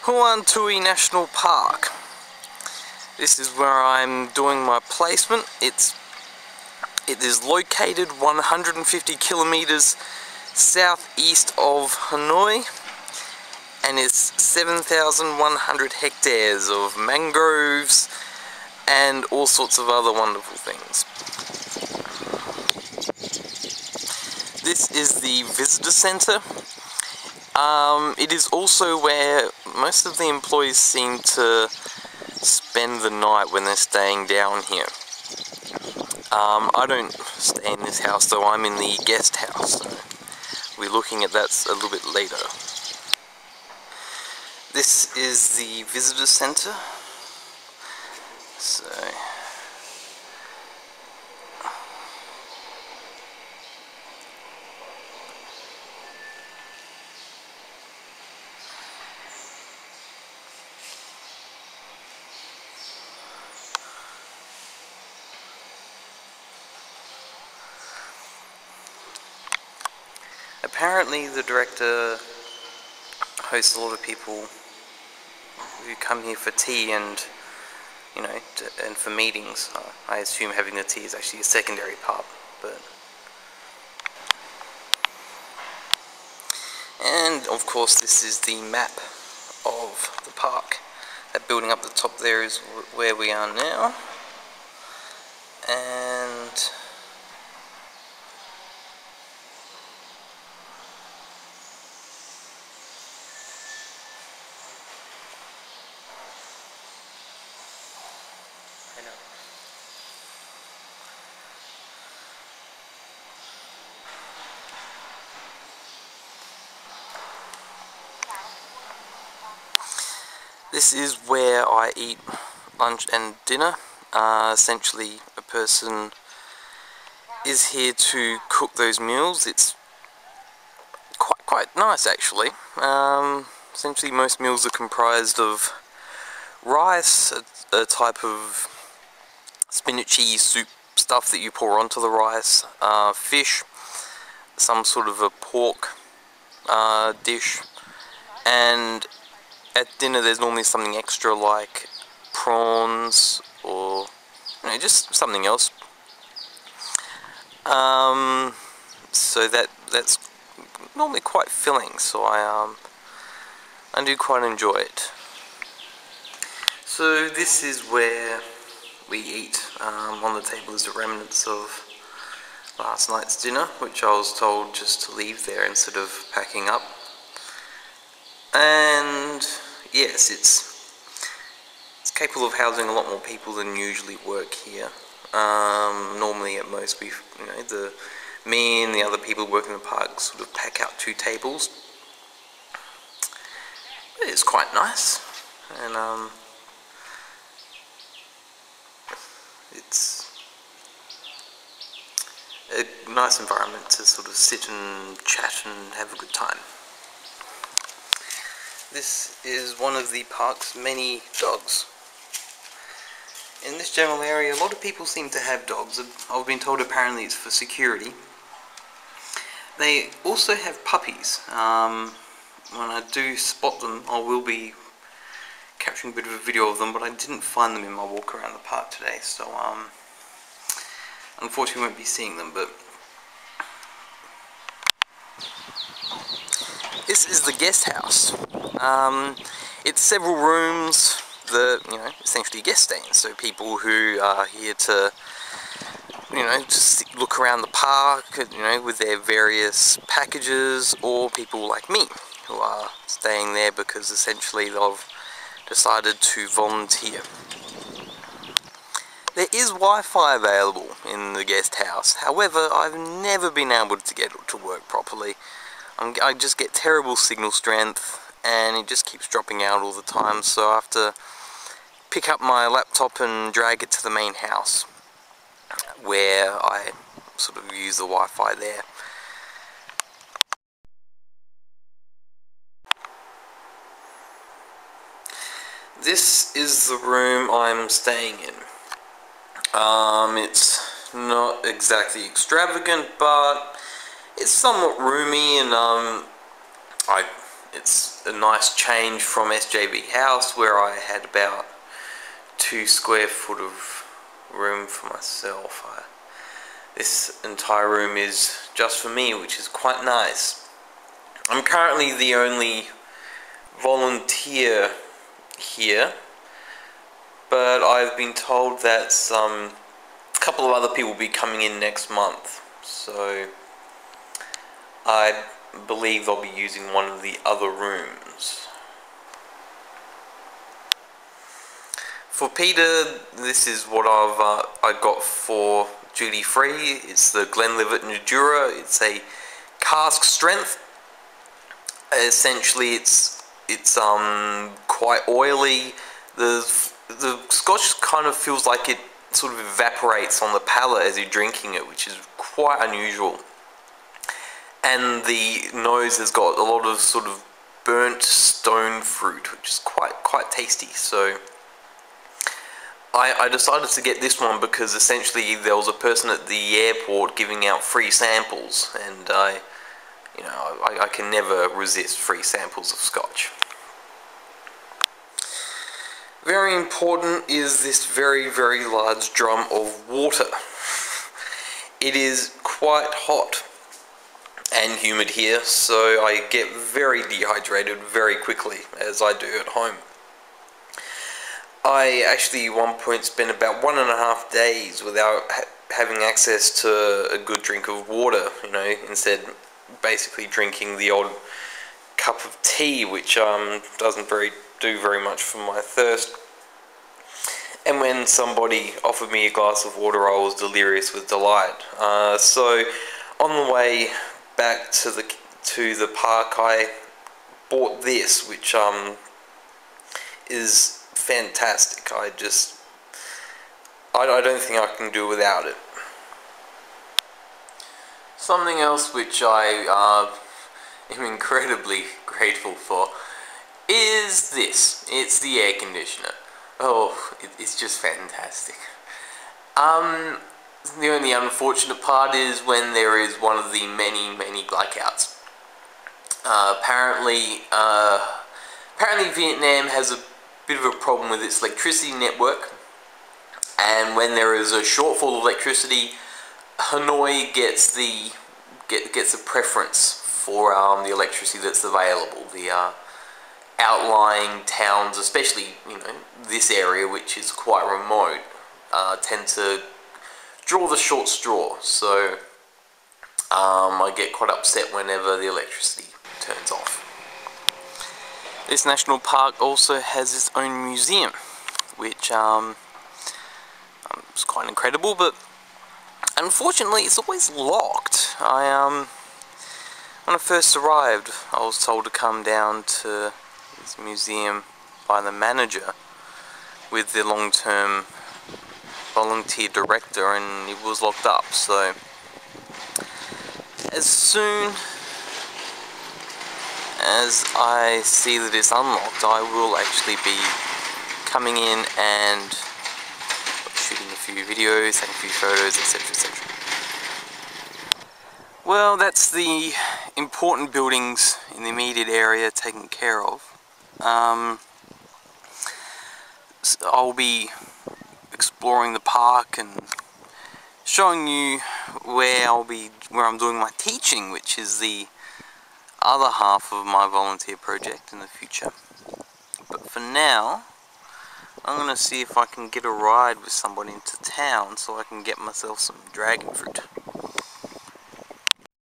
Xuan Thuy National Park. This is where I'm doing my placement. It is located 150 kilometers southeast of Hanoi, and it's 7,100 hectares of mangroves and all sorts of other wonderful things. This is the visitor center. It is also where most of the employees seem to spend the night when they're staying down here. I don't stay in this house, though. I'm in the guest house, so we're looking at that a little bit later. This is the visitor center. So apparently the director hosts a lot of people who come here for tea and, you know, and for meetings. I assume having the tea is actually a secondary part, but... And of course this is the map of the park. That building up the top there is where we are now. And this is where I eat lunch and dinner. Essentially, a person is here to cook those meals. It's quite nice, actually. Essentially, most meals are comprised of rice, a type of spinachy soup stuff that you pour onto the rice, fish, some sort of a pork dish, and at dinner there's normally something extra like prawns or, you know, just something else. So that's normally quite filling, so I do quite enjoy it. So this is where we eat. On the table is the remnants of last night's dinner, which I was told just to leave there instead of packing up. And yes, it's capable of housing a lot more people than usually work here. Normally at most me and the other people working in the park sort of pack out 2 tables. But it's quite nice, and it's a nice environment to sort of sit and chat and have a good time. This is one of the park's many dogs. In this general area, a lot of people seem to have dogs. I've been told apparently it's for security. They also have puppies. When I do spot them, I will be capturing a bit of a video of them, but I didn't find them in my walk around the park today, so unfortunately won't be seeing them. But this is the guest house. It's several rooms that, you know, essentially guest staying, so people who are here to, you know, just look around the park, you know, with their various packages, or people like me who are staying there because essentially they've decided to volunteer. There is Wi-Fi available in the guest house. However, I've never been able to get it to work properly. I just get terrible signal strength, and it just keeps dropping out all the time, so I have to pick up my laptop and drag it to the main house, where I sort of use the Wi-Fi there. This is the room I'm staying in. It's not exactly extravagant, but it's somewhat roomy, and I It's a nice change from SJB House, where I had about 2 square foot of room for myself. This entire room is just for me, which is quite nice. I'm currently the only volunteer here, but I've been told that a couple of other people will be coming in next month, so I believe I'll be using one of the other rooms. For Peter, this is what I got for duty free. It's the Glenlivet Endura. It's a cask strength. Essentially, it's quite oily. The Scotch kind of feels like it sort of evaporates on the palate as you're drinking it, which is quite unusual. And the nose has got a lot of sort of burnt stone fruit, which is quite tasty. So I decided to get this one because essentially there was a person at the airport giving out free samples, and I can never resist free samples of Scotch. Very important is this very large drum of water. It is quite hot and humid here, so I get very dehydrated very quickly, as I do at home. I actually at one point spent about 1.5 days without having access to a good drink of water, instead basically drinking the odd cup of tea, which doesn't do very much for my thirst. And when somebody offered me a glass of water, I was delirious with delight. So on the way back to the park, I bought this, which is fantastic. I don't think I can do without it. Something else which I am incredibly grateful for is this. It's the air conditioner. Oh, it's just fantastic. The only unfortunate part is when there is one of the many blackouts. Apparently Vietnam has a bit of a problem with its electricity network, and when there is a shortfall of electricity, Hanoi gets a preference for the electricity that's available. The outlying towns, especially this area, which is quite remote, tend to draw the short straw. So I get quite upset whenever the electricity turns off. This national park also has its own museum, which is quite incredible, but unfortunately it's always locked. When I first arrived, I was told to come down to this museum by the manager with the long-term volunteer director, and it was locked up. So as soon as I see that it's unlocked, I will actually be coming in and shooting a few videos, taking a few photos, etc, etc. Well, that's the important buildings in the immediate area taken care of. So I'll be exploring the park and showing you where I'm doing my teaching, which is the other half of my volunteer project in the future. But for now, I'm going to see if I can get a ride with somebody into town so I can get myself some dragon fruit.